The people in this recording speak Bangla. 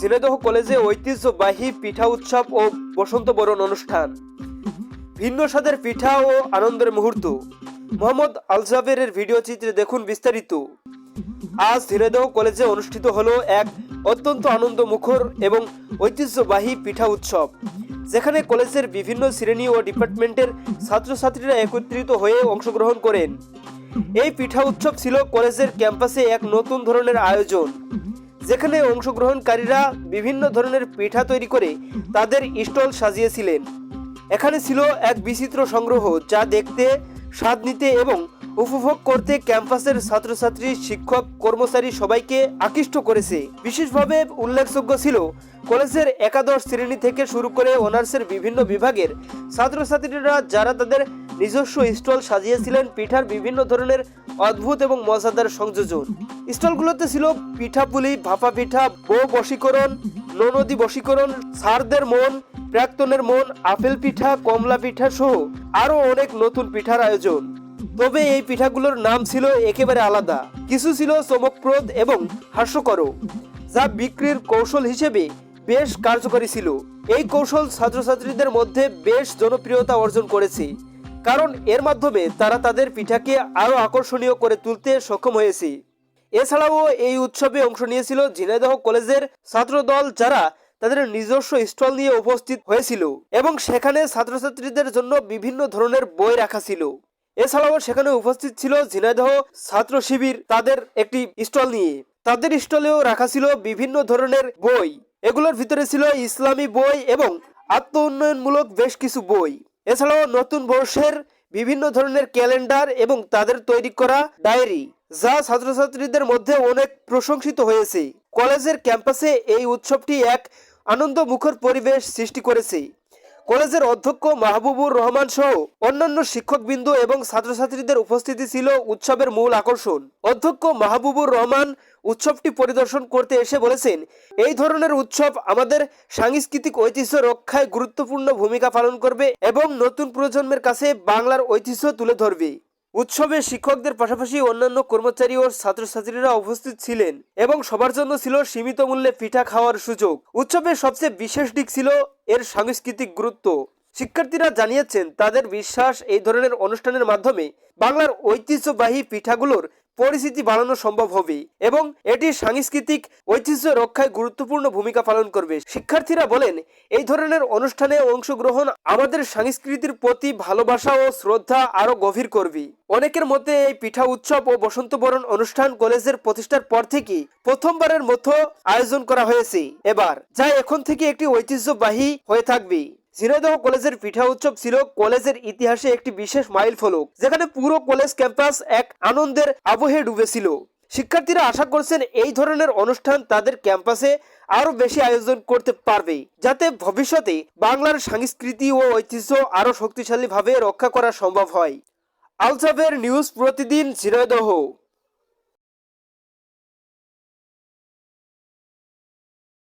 ঝিনাইদহ কলেজে ঐতিহ্যবাহী পিঠা উৎসব ও বসন্ত বরণ অনুষ্ঠান। ভিন্ন স্বাদের পিঠা ও আনন্দের মুহূর্ত। মোহাম্মদ আলজাবেরের ভিডিও চিত্রে দেখুন বিস্তারিত। আজ ঝিনাইদহ কলেজে অনুষ্ঠিত হলো এক অত্যন্ত আনন্দমুখর এবং ঐতিহ্যবাহী পিঠা উৎসব, যেখানে কলেজের বিভিন্ন শ্রেণী ও ডিপার্টমেন্টের ছাত্রছাত্রীরা একত্রিত হয়ে অংশগ্রহণ করেন। এই পিঠা উৎসব ছিল কলেজের ক্যাম্পাসে এক নতুন ধরনের আয়োজন, যেখানে অংশগ্রহণকারীরা বিভিন্ন ধরনের পিঠা তৈরি করে তাদের স্টল সাজিয়েছিলেন। এখানে ছিল এক বিচিত্র সংগ্রহ, যা দেখতে, স্বাদ নিতে এবং উপভোগ করতে ক্যাম্পাসের ছাত্রছাত্রী, শিক্ষক, কর্মচারী সবাইকে আকৃষ্ট করেছে। বিশেষভাবে উল্লেখযোগ্য ছিল কলেজের একাদশ শ্রেণী থেকে শুরু করে অনার্সের বিভিন্ন বিভাগের ছাত্রছাত্রীরা, যারা তাদের নিজস্ব স্টল সাজিয়েছিলেন পিঠার বিভিন্ন ধরনের অদ্ভুত এবং মজাদার সংযোজন। স্টলগুলোতে ছিল পিঠাপুলি, ভাপা পিঠা, বউ বশীকরণ, ননদী বশীকরণ, স্যারদের মন, প্রাক্তনের মন, আপেল পিঠা, কমলা পিঠা সহ আরো অনেক নতুন পিঠার আয়োজন। তবে এই পিঠাগুলোর নাম ছিল একেবারে আলাদা। কিছু ছিল চমকপ্রদ এবং হাস্যকর, যা বিক্রির কৌশল হিসেবে বেশ কার্যকরী ছিল। এই কৌশল ছাত্রছাত্রীদের মধ্যে বেশ জনপ্রিয়তা অর্জন করেছে, কারণ এর মাধ্যমে তারা তাদের পিঠাকে আরো আকর্ষণীয় করে তুলতে সক্ষম হয়েছে। এছাড়াও এই উৎসবে অংশ নিয়েছিল ঝিনাইদহ কলেজের ছাত্রদল, যারা তাদের নিজস্ব স্টল নিয়ে উপস্থিত হয়েছিল এবং সেখানে ছাত্রছাত্রীদের জন্য বিভিন্ন ধরনের বই রাখা ছিল। এছাড়াও সেখানে উপস্থিত ছিল ঝিনাইদহ ছাত্র শিবির, তাদের একটি স্টল নিয়ে। তাদের স্টলেও রাখা ছিল বিভিন্ন ধরনের বই। এগুলোর ভিতরে ছিল ইসলামী বই এবং আত্ম উন্নয়নমূলক বেশ কিছু বই। এছাড়াও নতুন বর্ষের বিভিন্ন ধরনের ক্যালেন্ডার এবং তাদের তৈরি করা ডায়েরি, যা ছাত্রছাত্রীদের মধ্যে অনেক প্রশংসিত হয়েছে। কলেজের ক্যাম্পাসে এই উৎসবটি এক আনন্দমুখর পরিবেশ সৃষ্টি করেছে। কলেজের অধ্যক্ষ মাহবুবুর রহমান সহ অন্যান্য শিক্ষকবৃন্দ এবং ছাত্রছাত্রীদের উপস্থিতি ছিল উৎসবের মূল আকর্ষণ। অধ্যক্ষ মাহবুবুর রহমান উৎসবটি পরিদর্শন করতে এসে বলেছেন, এই ধরনের উৎসব আমাদের সাংস্কৃতিক ঐতিহ্য রক্ষায় গুরুত্বপূর্ণ ভূমিকা পালন করবে এবং নতুন প্রজন্মের কাছে বাংলার ঐতিহ্য তুলে ধরবে। উৎসবে শিক্ষকদের পাশাপাশি অন্যান্য কর্মচারী ও ছাত্রছাত্রীরা উপস্থিত ছিলেন এবং সবার জন্য ছিল সীমিত মূল্যে পিঠা খাওয়ার সুযোগ। উৎসবের সবচেয়ে বিশেষ দিক ছিল এর সাংস্কৃতিক গুরুত্ব। শিক্ষার্থীরা জানিয়েছেন, তাদের বিশ্বাস এই ধরনের অনুষ্ঠানের মাধ্যমে বাংলার ঐতিহ্যবাহী পিঠাগুলোর পরিচিতি বাড়ানো সম্ভব হবে এবং এটি সাংস্কৃতিক ঐতিহ্য রক্ষায় গুরুত্বপূর্ণ ভূমিকা পালন করবে। শিক্ষার্থীরা বলেন, এই ধরনের অনুষ্ঠানে অংশগ্রহণ আমাদের সংস্কৃতির প্রতি ভালোবাসা ও শ্রদ্ধা আরো গভীর করবে। অনেকের মতে এই পিঠা উৎসব ও বসন্ত বরণ অনুষ্ঠান কলেজের প্রতিষ্ঠার পর থেকে প্রথমবারের মতো আয়োজন করা হয়েছে এবার, যা এখন থেকে একটি ঐতিহ্যবাহী হয়ে থাকবে। ঝিনাইদহ কলেজের পিঠা উৎসব ছিল কলেজের ইতিহাসে একটি বিশেষ মাইলফলক, যেখানে পুরো কলেজ ক্যাম্পাস এক আনন্দের আবহে ডুবেছিল। শিক্ষার্থীরা আশা করছেন এই ধরনের অনুষ্ঠান তাদের ক্যাম্পাসে আরো বেশি আয়োজন করতে পারবে, যাতে ভবিষ্যতে বাংলার সংস্কৃতি ও ঐতিহ্য আরো শক্তিশালীভাবে রক্ষা করা সম্ভব হয়। আলজাবের নিউজ প্রতিদিন, ঝিনাইদহ।